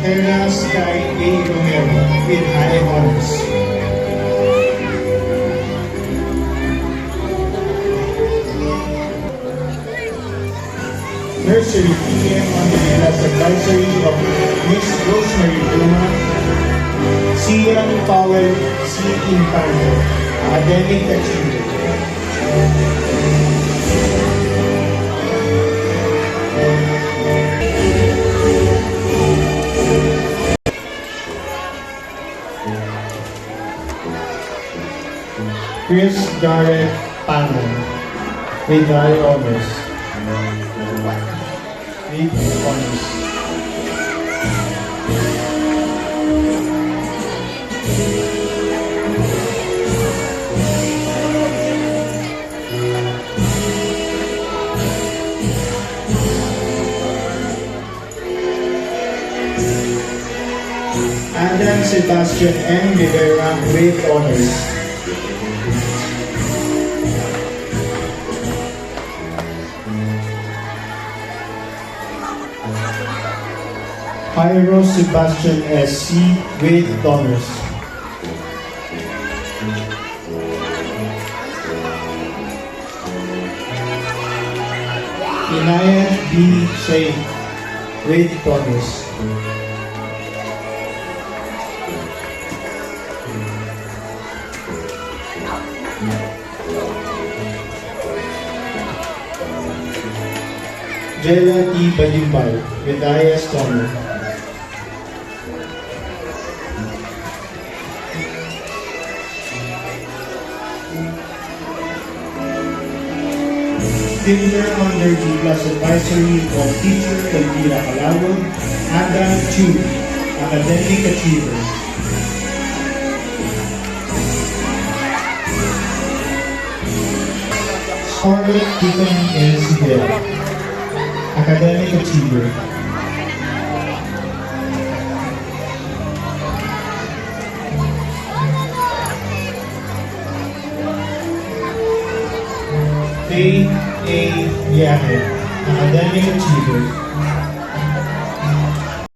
Hera Sky A. Romero with high honors. Nursery PM under the class advisory of Miss Rosemary Bruma, Sian Powell C. Infante, academic achiever. Chris Garrett Panon with high honors. With honors. Adam Sebastian M. Rivera with honors. Jairo Sebastian S.C. with honors. Inaya B. Shay with honors. Jella T. Balimbal with highest honor. Dinner under the class advisory of teacher Elvira Calawod, Adam Chu, academic achiever. Scarlett Tiffany L. Sigel, academic achiever. Faye A. Yahe, academic achiever.